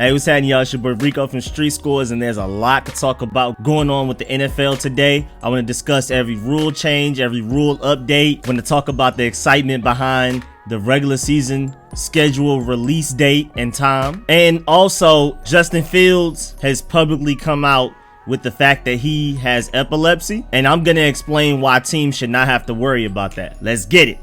Hey, what's happening, y'all? It's your boy Rico from Street Scores, and there's a lot to talk about going on with the NFL today. I want to discuss every rule change, every rule update. I want to talk about the excitement behind the regular season schedule release date and time. And also, Justin Fields has publicly come out with the fact that he has epilepsy, and I'm going to explain why teams should not have to worry about that. Let's get it.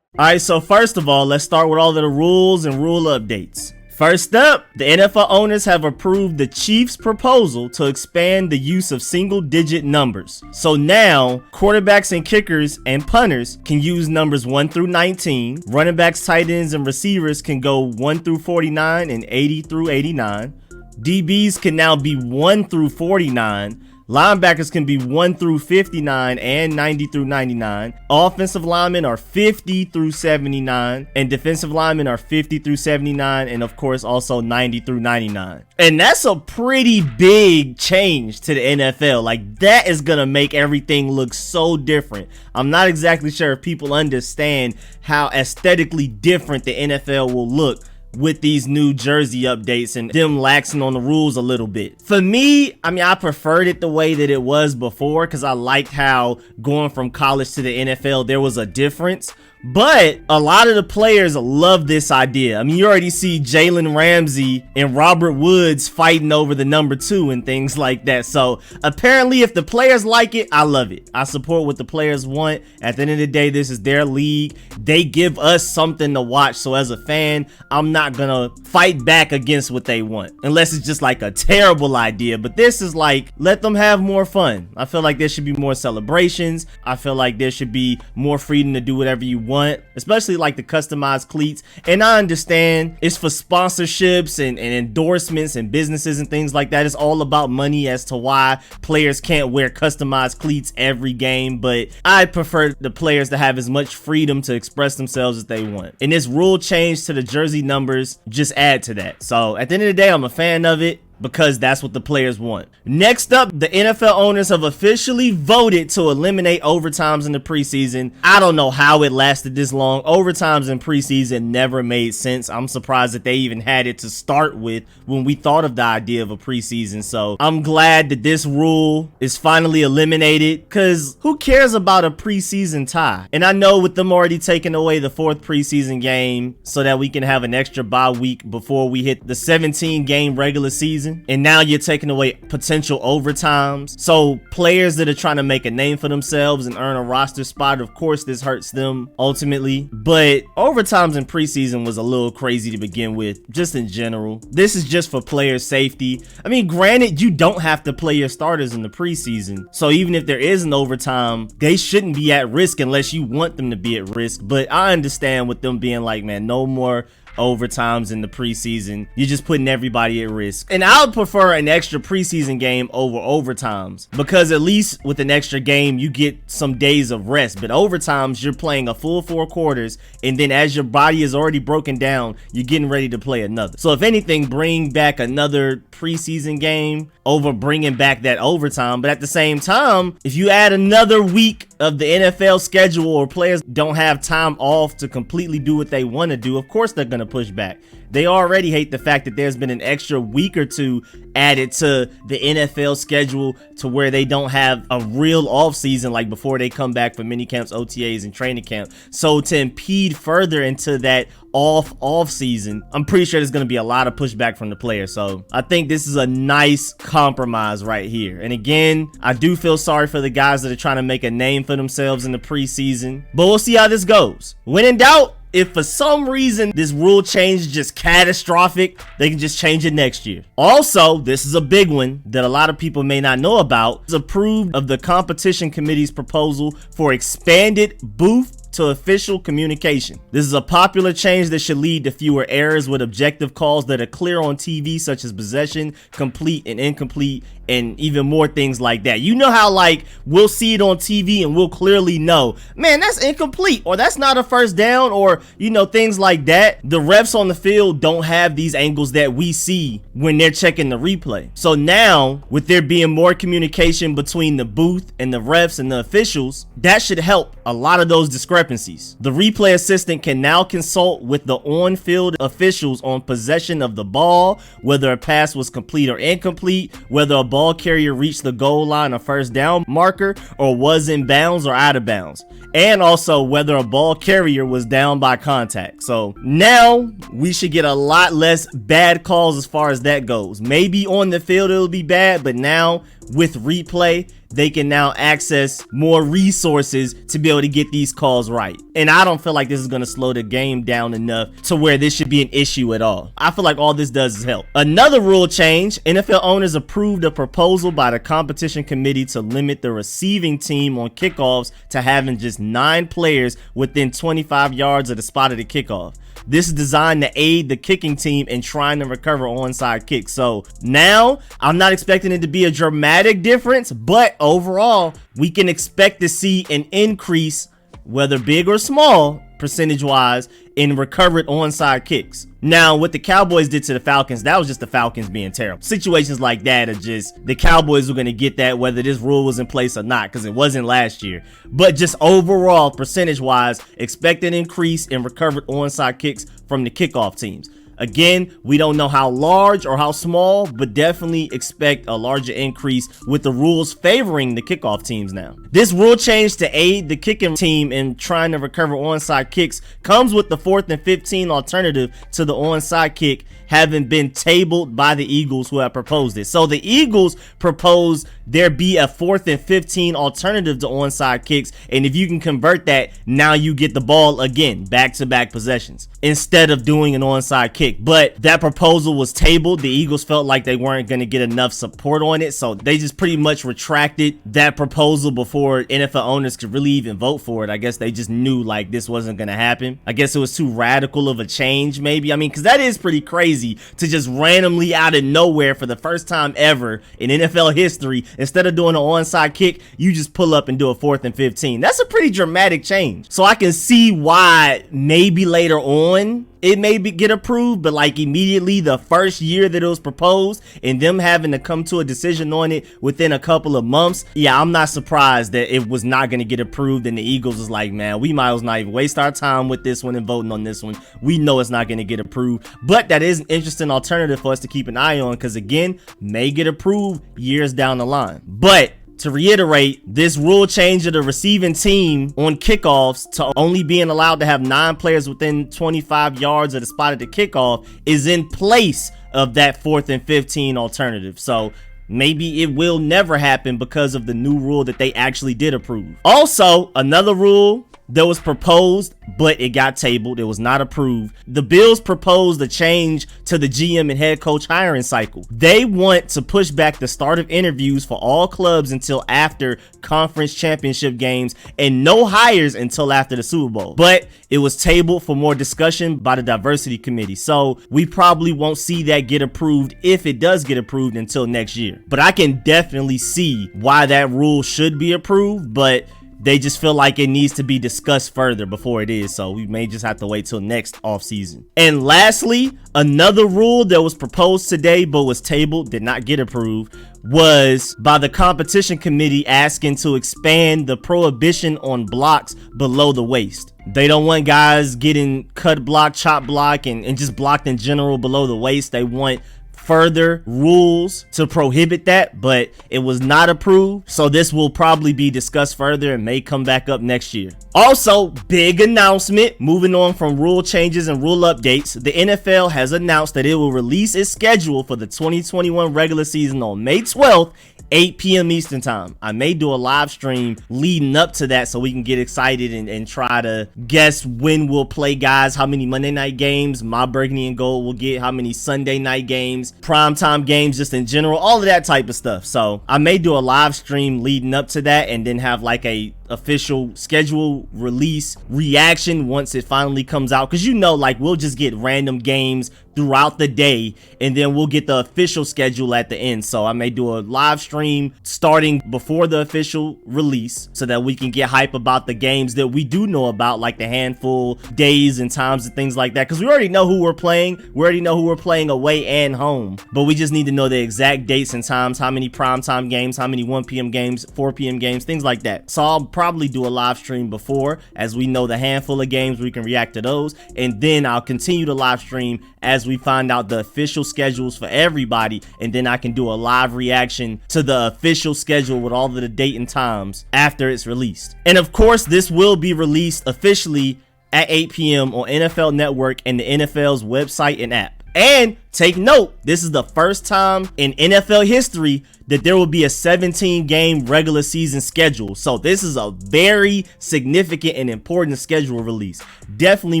Alright, so first of all, let's start with all of the rules and rule updates. First up, the NFL owners have approved the Chiefs' proposal to expand the use of single-digit numbers. So now, quarterbacks and kickers and punters can use numbers 1 through 19. Running backs, tight ends, and receivers can go 1 through 49 and 80 through 89. DBs can now be 1 through 49. Linebackers can be 1 through 59 and 90 through 99. Offensive linemen are 50 through 79, and defensive linemen are 50 through 79, and of course also 90 through 99. And that's a pretty big change to the NFL. Like, that is gonna make everything look so different. I'm not exactly sure if people understand how aesthetically different the NFL will look with these new jersey updates and them laxing on the rules a little bit. For me, I preferred it the way that it was before because I liked how going from college to the NFL, there was a difference. But a lot of the players love this idea. You already see Jalen Ramsey and Robert Woods fighting over the number 2 and things like that. So apparently if the players like it, I love it. I support what the players want. At the end of the day, this is their league. They give us something to watch. So as a fan, I'm not gonna fight back against what they want unless it's just like a terrible idea. But this is like, let them have more fun. I feel like there should be more celebrations. I feel like there should be more freedom to do whatever you want, especially like the customized cleats. And I understand it's for sponsorships and endorsements and businesses and things like that. It's all about money as to why players can't wear customized cleats every game, but I prefer the players to have as much freedom to express themselves as they want. And this rule change to the jersey numbers just add to that. So at the end of the day, I'm a fan of it, because that's what the players want. Next up, the NFL owners have officially voted to eliminate overtimes in the preseason. I don't know how it lasted this long. Overtimes in preseason never made sense. I'm surprised that they even had it to start with when we thought of the idea of a preseason. So I'm glad that this rule is finally eliminated, because who cares about a preseason tie? And I know with them already taking away the 4th preseason game so that we can have an extra bye week before we hit the 17-game regular season, and now you're taking away potential overtimes. So players that are trying to make a name for themselves and earn a roster spot, of course this hurts them ultimately. But overtimes in preseason was a little crazy to begin with, just in general. This is just for player safety. Granted, you don't have to play your starters in the preseason, so even if there is an overtime, they shouldn't be at risk unless you want them to be at risk. But I understand with them being like, man, no more overtimes in the preseason. You're just putting everybody at risk. And I would prefer an extra preseason game over overtimes, because at least with an extra game you get some days of rest. But overtimes, you're playing a full 4 quarters, and then as your body is already broken down, you're getting ready to play another. So if anything, bring back another preseason game over bringing back that overtime. But at the same time, if you add another week of the NFL schedule, or players don't have time off to completely do what they want to do, of course they're going to push back. They already hate the fact that there's been an extra week or 2 added to the NFL schedule to where they don't have a real off season like before they come back for mini camps, OTAs, and training camp. So to impede further into that off season, I'm pretty sure there's going to be a lot of pushback from the players. So I think this is a nice compromise right here. And again, I do feel sorry for the guys that are trying to make a name for themselves in the preseason, but we'll see how this goes. When in doubt, if for some reason this rule change is just catastrophic, they can just change it next year. Also, this is a big one that a lot of people may not know about. It's approved of the competition committee's proposal for expanded booth to official communication. This is a popular change that should lead to fewer errors with objective calls that are clear on TV, such as possession, complete and incomplete, and even more things like that. You know how like we'll see it on TV and we'll clearly know, man, that's incomplete, or that's not a first down, or you know, things like that. The refs on the field don't have these angles that we see when they're checking the replay. So now with there being more communication between the booth and the refs and the officials, that should help a lot of those discrepancies. The replay assistant can now consult with the on-field officials on possession of the ball, whether a pass was complete or incomplete, whether a ball carrier reached the goal line or first down marker, or was in bounds or out of bounds, and also whether a ball carrier was down by contact. So now we should get a lot less bad calls as far as that goes. Maybe on the field it'll be bad, but now with replay, they can now access more resources to be able to get these calls right. And I don't feel like this is going to slow the game down enough to where this should be an issue at all. I feel like all this does is help. Another rule change: NFL owners approved a proposal by the competition committee to limit the receiving team on kickoffs to having just 9 players within 25 yards of the spot of the kickoff. This is designed to aid the kicking team in trying to recover onside kicks. So now I'm not expecting it to be a dramatic difference, but overall we can expect to see an increase, whether big or small, percentage wise, in recovered onside kicks. Now, what the Cowboys did to the Falcons, that was just the Falcons being terrible. Situations like that are just, the Cowboys were going to get that whether this rule was in place or not, because it wasn't last year. But just overall, percentage wise, expect an increase in recovered onside kicks from the kickoff teams. Again, we don't know how large or how small, but definitely expect a larger increase with the rules favoring the kickoff teams now. This rule change to aid the kicking team in trying to recover onside kicks comes with the 4th and 15 alternative to the onside kick having been tabled by the Eagles, who have proposed it. So the Eagles proposed there be a 4th and 15 alternative to onside kicks, and if you can convert that, now you get the ball again, back-to-back possessions, instead of doing an onside kick. But that proposal was tabled. The Eagles felt like they weren't going to get enough support on it, so they just pretty much retracted that proposal before NFL owners could really even vote for it. I guess they just knew like this wasn't going to happen. I guess it was too radical of a change, maybe. I mean, because that is pretty crazy to just randomly out of nowhere, for the first time ever in NFL history, instead of doing an onside kick, you just pull up and do a 4th and 15. That's a pretty dramatic change. So I can see why maybe later on it may get approved, but like immediately the first year that it was proposed and them having to come to a decision on it within a couple of months, yeah, I'm not surprised that it was not going to get approved, and the Eagles was like, man, we might as well not even waste our time with this one and voting on this one. We know it's not going to get approved, but that is an interesting alternative for us to keep an eye on, because again, may get approved years down the line. But to reiterate, this rule change of the receiving team on kickoffs to only being allowed to have 9 players within 25 yards of the spot of the kickoff is in place of that 4th and 15 alternative. So maybe it will never happen because of the new rule that they actually did approve. Also, another rule that was proposed, but it got tabled. It was not approved. The Bills proposed a change to the GM and head coach hiring cycle. They want to push back the start of interviews for all clubs until after conference championship games, and no hires until after the Super Bowl. But it was tabled for more discussion by the diversity committee. So we probably won't see that get approved, if it does get approved, until next year. But I can definitely see why that rule should be approved, but they just feel like it needs to be discussed further before it is, so we may just have to wait till next offseason. And lastly, another rule that was proposed today but was tabled, did not get approved, was by the competition committee asking to expand the prohibition on blocks below the waist. They don't want guys getting cut block, chop block, and just blocked in general below the waist. They want further rules to prohibit that, but it was not approved, so this will probably be discussed further and may come back up next year. Also, big announcement, moving on from rule changes and rule updates, the NFL has announced that it will release its schedule for the 2021 regular season on May 12th, 8 p.m. Eastern time. I may do a live stream leading up to that so we can get excited and try to guess when we'll play guys, how many Monday night games My Burgundy and Gold will get, how many Sunday night games games, primetime games just in general, all of that type of stuff. So I may do a live stream leading up to that and then have like a official schedule release reaction once it finally comes out, because like we'll just get random games throughout the day and then we'll get the official schedule at the end. So I may do a live stream starting before the official release so that we can get hype about the games that we do know about, like the handful days and times and things like that, because we already know who we're playing. We already know who we're playing away and home, but we just need to know the exact dates and times, how many primetime games, how many 1 p.m. games, 4 p.m. games, things like that. So I'll probably do a live stream before, as we know the handful of games, we can react to those, and then I'll continue to live stream as we find out the official schedules for everybody, and then I can do a live reaction to the official schedule with all of the date and times after it's released. And of course, this will be released officially at 8 p.m. on NFL Network and the NFL's website and app. And take note, this is the first time in NFL history that there will be a 17-game regular season schedule. So this is a very significant and important schedule release. Definitely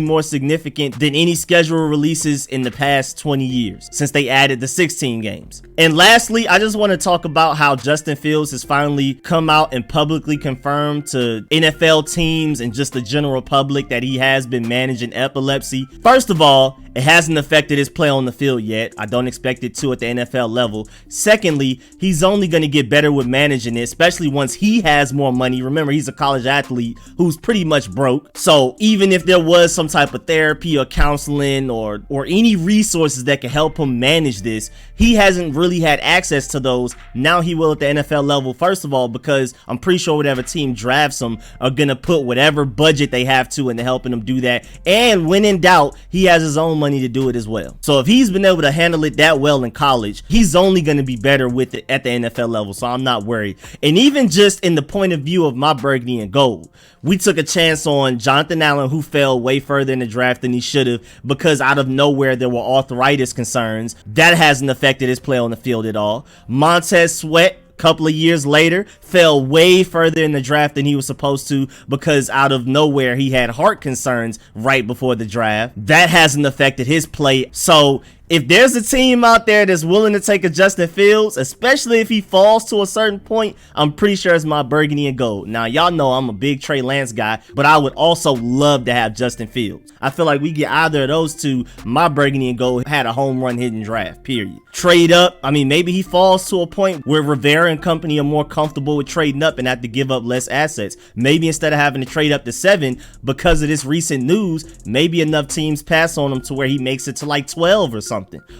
more significant than any schedule releases in the past 20 years since they added the 16 games. And lastly, I just want to talk about how Justin Fields has finally come out and publicly confirmed to NFL teams and just the general public that he has been managing epilepsy. First of all, it hasn't affected his play on the field yet. I don't expect it to at the NFL level. Secondly, he's only going to get better with managing it, especially once he has more money. Remember, he's a college athlete who's pretty much broke. So even if there was some type of therapy or counseling or any resources that can help him manage this, he hasn't really had access to those. Now he will at the NFL level, first of all, because I'm pretty sure whatever team drafts him are going to put whatever budget they have to into helping him do that. And when in doubt, he has his own money to do it as well. So if he's been able to handle it that well in college, he's only going to be better with it at the NFL level. So I'm not worried. And even just in the point of view of my burgundy and gold, we took a chance on Jonathan Allen, who fell way further in the draft than he should have because out of nowhere there were arthritis concerns. That hasn't affected his play on the field at all. Montez Sweat, couple of years later, fell way further in the draft than he was supposed to because out of nowhere he had heart concerns right before the draft. That hasn't affected his play. So if there's a team out there that's willing to take a Justin Fields, especially if he falls to a certain point, I'm pretty sure it's my burgundy and gold. Now, y'all know I'm a big Trey Lance guy, but I would also love to have Justin Fields. I feel like we get either of those two, my burgundy and gold had a home run hitting draft, period. Trade up, I mean, maybe he falls to a point where Rivera and company are more comfortable with trading up and have to give up less assets. Maybe instead of having to trade up to 7 because of this recent news, maybe enough teams pass on him to where he makes it to like 12 or something.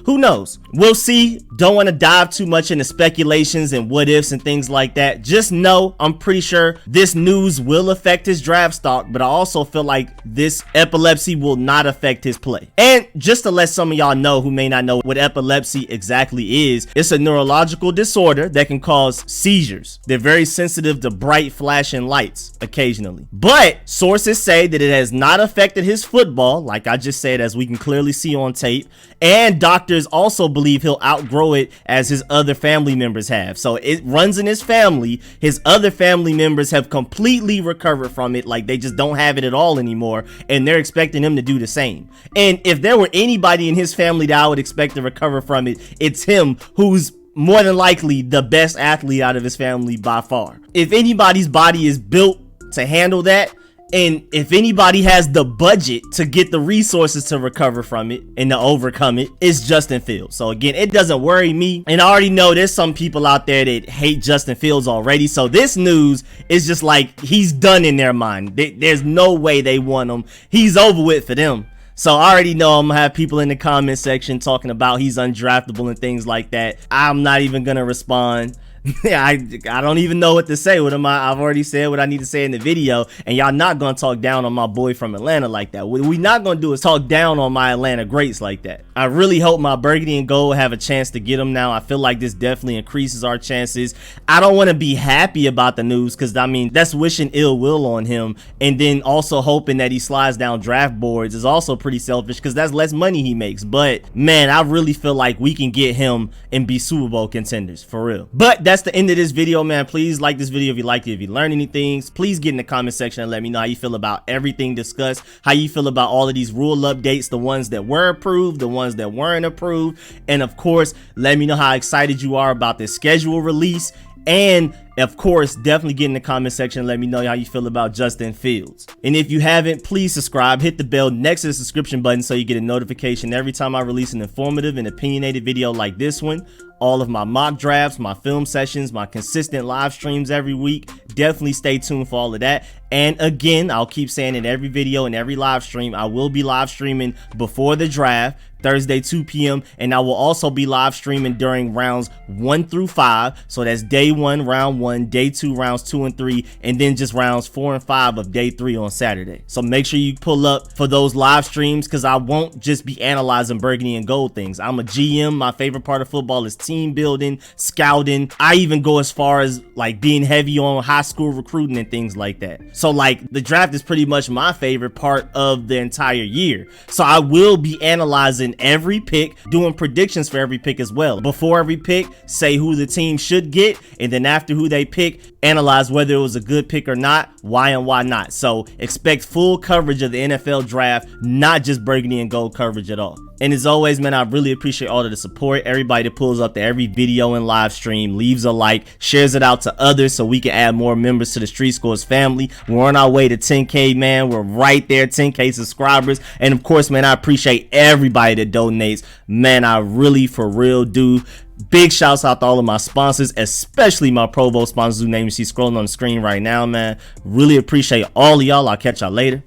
Who knows? We'll see. Don't want to dive too much into speculations and what ifs and things like that. Just know I'm pretty sure this news will affect his draft stock, but I also feel like this epilepsy will not affect his play. And just to let some of y'all know who may not know what epilepsy exactly is, it's a neurological disorder that can cause seizures. They're very sensitive to bright flashing lights occasionally. But sources say that it has not affected his football, like I just said, as we can clearly see on tape. And doctors also believe he'll outgrow it as his other family members have. So it runs in his family. His other family members have completely recovered from it. Like they just don't have it at all anymore. And they're expecting him to do the same. And if there were anybody in his family that I would expect to recover from it, it's him, who's more than likely the best athlete out of his family by far. If anybody's body is built to handle that, and if anybody has the budget to get the resources to recover from it and to overcome it, it's Justin Fields. So again, it doesn't worry me. And I already know there's some people out there that hate Justin Fields already. So this news is just like he's done in their mind. There's no way they want him. He's over with for them. So I already know I'm gonna have people in the comment section talking about he's undraftable and things like that. I'm not even gonna respond. I don't even know what to say. I've already said what I need to say in the video, and y'all not gonna talk down on my boy from Atlanta like that. What we not gonna do is talk down on my Atlanta greats like that. I really hope my burgundy and gold have a chance to get him now. I feel like this definitely increases our chances. I don't want to be happy about the news because I mean that's wishing ill will on him, and then also hoping that he slides down draft boards is also pretty selfish because that's less money he makes. But man, I really feel like we can get him and be Super Bowl contenders for real. But that that's the end of this video, man. Please like this video if you liked it. If you learned anything, please get in the comment section and let me know how you feel about everything discussed, how you feel about all of these rule updates, the ones that were approved, the ones that weren't approved, and of course, let me know how excited you are about this schedule release. And of course, definitely get in the comment section and let me know how you feel about Justin Fields. And if you haven't, please subscribe, hit the bell next to the subscription button so you get a notification every time I release an informative and opinionated video like this one. All of my mock drafts, my film sessions, my consistent live streams every week. Definitely stay tuned for all of that. And again, I'll keep saying in every video and every live stream, I will be live streaming before the draft, Thursday 2 p.m. and I will also be live streaming during rounds 1 through 5. So that's day 1, round 1, day 2, rounds 2 and 3, and then just rounds 4 and 5 of day 3 on Saturday. So make sure you pull up for those live streams, because I won't just be analyzing burgundy and gold things. I'm a GM. My favorite part of football is team building, scouting. I even go as far as like being heavy on high school recruiting and things like that. So like the draft is pretty much my favorite part of the entire year. So I will be analyzing every pick, doing predictions for every pick as well. Before every pick, say who the team should get, and then after who they pick, analyze whether it was a good pick or not, why and why not. So expect full coverage of the NFL draft, not just burgundy and gold coverage at all. And as always, man, I really appreciate all of the support. Everybody that pulls up to every video and live stream, leaves a like, shares it out to others so we can add more members to the Street Scores family. We're on our way to 10K, man. We're right there, 10K subscribers. And of course, man, I appreciate everybody that donates. Man, I really for real do. Big shouts out to all of my sponsors, especially my Provo sponsors whose name you see scrolling on the screen right now, man. Really appreciate all of y'all. I'll catch y'all later.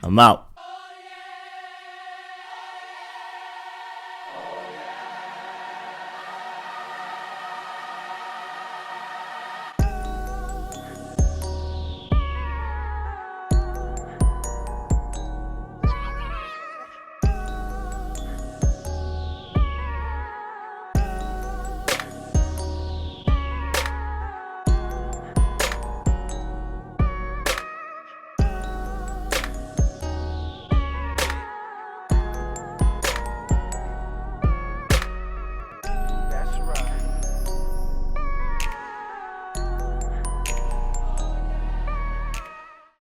I'm out.